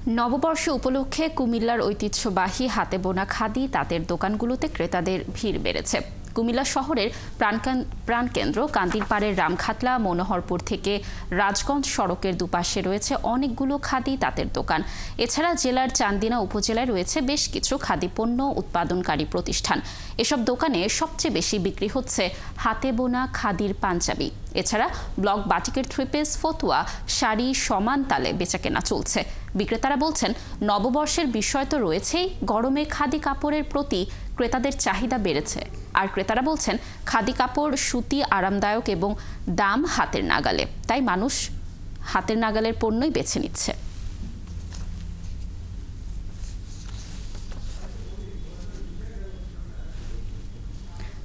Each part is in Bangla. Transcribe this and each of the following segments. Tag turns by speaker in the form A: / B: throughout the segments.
A: নববর্ষ উপলক্ষে কুমিল্লার ঐতিহ্যবাহী হাতে বোনা খাদি তাঁতের দোকানগুলোতে ক্রেতাদের ভিড় বেড়েছে। কুমিল্লা শহরের প্রাণকেন্দ্র কান্দিরপাড়ের রামখাতলা মনোহরপুর থেকে রাজগঞ্জ সড়কের দুপাশে রয়েছে অনেকগুলো খাদি তাঁতের দোকান। এছাড়া জেলার চান্দিনা উপজেলায় রয়েছে বেশ কিছু খাদি পণ্য উৎপাদনকারী প্রতিষ্ঠান। এসব দোকানে সবচেয়ে বেশি বিক্রি হচ্ছে হাতে বোনা খাদির পাঞ্জাবি। এছাড়া ব্লক বাটিকের থ্রি পিস, ফতুয়া, শাড়ি সমান তালে বেচাকেনা চলছে। বিক্রেতারা বলছেন, নববর্ষের বিষয় তো রয়েছেই, গরমে খাদি কাপড়ের প্রতি ক্রেতাদের চাহিদা বেড়েছে। আর ক্রেতারা বলছেন, খাদি কাপড় সুতি, আরামদায়ক এবং দাম হাতের নাগালে, তাই মানুষ হাতের নাগালের পণ্যই বেছে নিচ্ছে।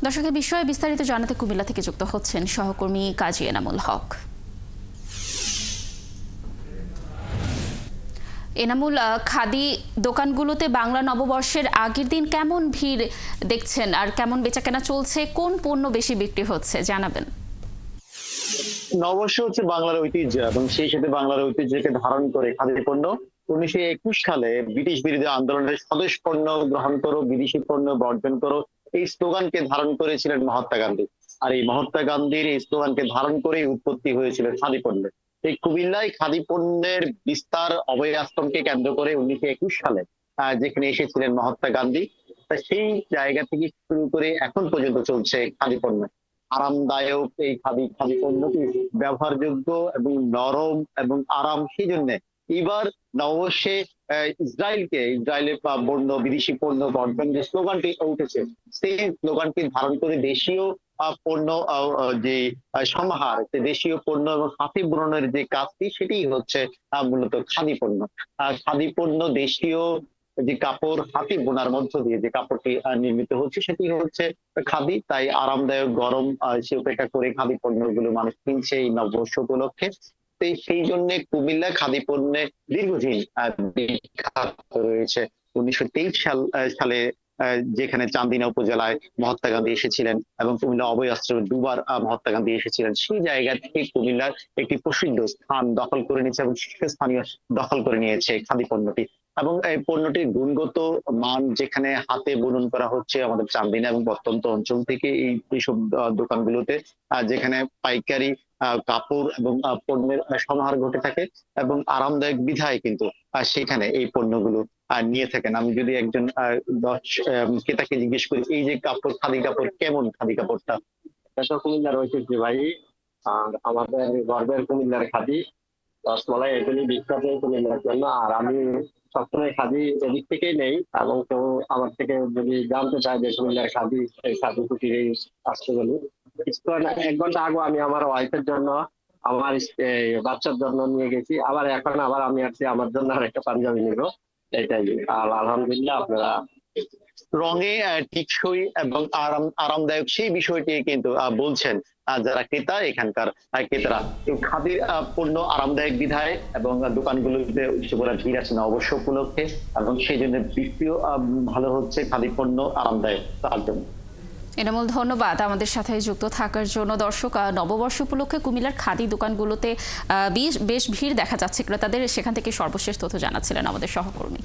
A: দর্শকের বিষয়ে বিস্তারিত জানাতে কুমিল্লা থেকে যুক্ত হচ্ছেন সহকর্মী কাজী এনামুল হক। এনামুল, খাদি দোকানগুলোতে বাংলা নববর্ষের আগের দিন কেমন ভিড় দেখছেন আর কেমন বেচাকেনা চলছে, কোন পণ্য বেশি বিক্রি হচ্ছে জানাবেন।
B: নববর্ষ হচ্ছে বাংলার ঐতিহ্য এবং সেই সাথে বাংলার ঐতিহ্যকে ধারণ করে খাদি পণ্য 1921 সালে ব্রিটিশ বিরোধী আন্দোলনের স্বদেশ পণ্য গ্রহণ করো, বিদেশি পণ্য বর্জন করো, এই স্লোগানকে ধারণ করেছিলেন মহাত্মা গান্ধী। আর এই মহাত্মা গান্ধীর এই স্লোগানকে ধারণ করেই উৎপত্তি হয়েছিল খাদি পণ্যের। এই কুমিল্লায় খাদি পণ্যের বিস্তার অভয় আশ্রমকে কেন্দ্র করে 1921 সালে যেখানে এসেছিলেন মহাত্মা গান্ধী, সেই জায়গা থেকে শুরু করে এখন পর্যন্ত চলছে খাদি পণ্য। আরামদায়ক এই খাদি পণ্যটি ব্যবহারযোগ্য এবং নরম এবং আরাম, সেই জন্য এবার নববর্ষে ইসরায়েলের পণ্য, বিদেশি পণ্য বর্জন যে স্লোগানটি উঠেছে, সেই স্লোগানটি ধারণ করে দেশীয় পণ্য যে সমাহার, দেশীয় পণ্য এবং হাতে বুননের যে কাজটি, সেটি হচ্ছে মূলত খাদি পণ্য। খাদি পণ্য দেশীয় যে কাপড় হাতে বোনার মধ্য দিয়ে যে কাপড়টি নির্মিত হচ্ছে, সেটি হচ্ছে খাদি। তাই আরামদায়ক, গরম সে উপেক্ষা করে খাদি পণ্যগুলো মানুষ কিনছে এই নববর্ষ উপলক্ষে। সেই জন্য কুমিল্লা খাদি পণ্যে দীর্ঘদিন বিখ্যাত রয়েছে। 1923 সালে যেখানে চান্দিনা উপজেলায় মহাত্মা গান্ধী এসেছিলেন এবং কুমিল্লা অভয় আশ্রমে দুবার মহাত্মা গান্ধী এসেছিলেন, সেই জায়গা থেকে কুমিল্লার একটি প্রসিদ্ধ স্থান দখল করে নিয়েছে এবং শীর্ষস্থানীয় দখল করে নিয়েছে খাদি পণ্যটি। এবং এই পণ্যটির গুণগত মান যেখানে হাতে বুনন করা হচ্ছে আমাদের চান্দিনা এবং প্রত্যন্ত অঞ্চল থেকে এইসব দোকানগুলোতে, যেখানে পাইকারি কাপড় এবং পণ্যের সমাহার ঘটে থাকে এবং আরামদায়ক বিধায় কিন্তু সেখানে এই পণ্যগুলো নিয়ে থাকেন। আমি যদি একজন ক্রেতাকে জিজ্ঞেস করি, এই যে কাপড়, খাদি কাপড় কেমন, খাদি কাপড়টা?
C: এটা কুমিল্লার ঐতিহ্য ভাই, আর আমাদের গর্বের কুমিল্লার খাদি রসমালাই এগুলি বিখ্যাত কুমিল্লার জন্য। আর আমি সবসময় খাদি এদিক থেকেই নেই, এবং কেউ আমার থেকে যদি জানতে চায় যে কুমিল্লার খাদি, এই খাদি কুটির এই আসতেগুলি, 1 ঘন্টা আগে আমি আমার ওয়াইফের জন্য, আমার বাচ্চার জন্য নিয়ে গেছি। এখন আমি আসছি আমার জন্য আর একটা পাঞ্জাবি নিব, এটাই। আর আলহামদুলিল্লাহ আপনারা
B: রঙে টিকসই এবং আরামদায়ক সেই বিষয়টি কিন্তু বলছেন যারা ক্রেতা, এখানকার ক্রেতারা। খাদির পণ্য আরামদায়ক বিধায় এবং দোকানগুলোতে ভিড় আছে না অবশ্য উপলক্ষে, এবং সেই জন্য বিক্রিও ভালো হচ্ছে খাদি পণ্য আরামদায়ক তার জন্য।
A: এনামুল, ধন্যবাদ আমাদের সাথে যুক্ত থাকার জন্য। দর্শক, নববর্ষ উপলক্ষে কুমিল্লার খাদি দোকানগুলোতে বেশ ভিড় দেখা যাচ্ছে ক্রেতাদের, সেখান থেকে সর্বশেষ তথ্য জানাচ্ছিলেন আমাদের সহকর্মী।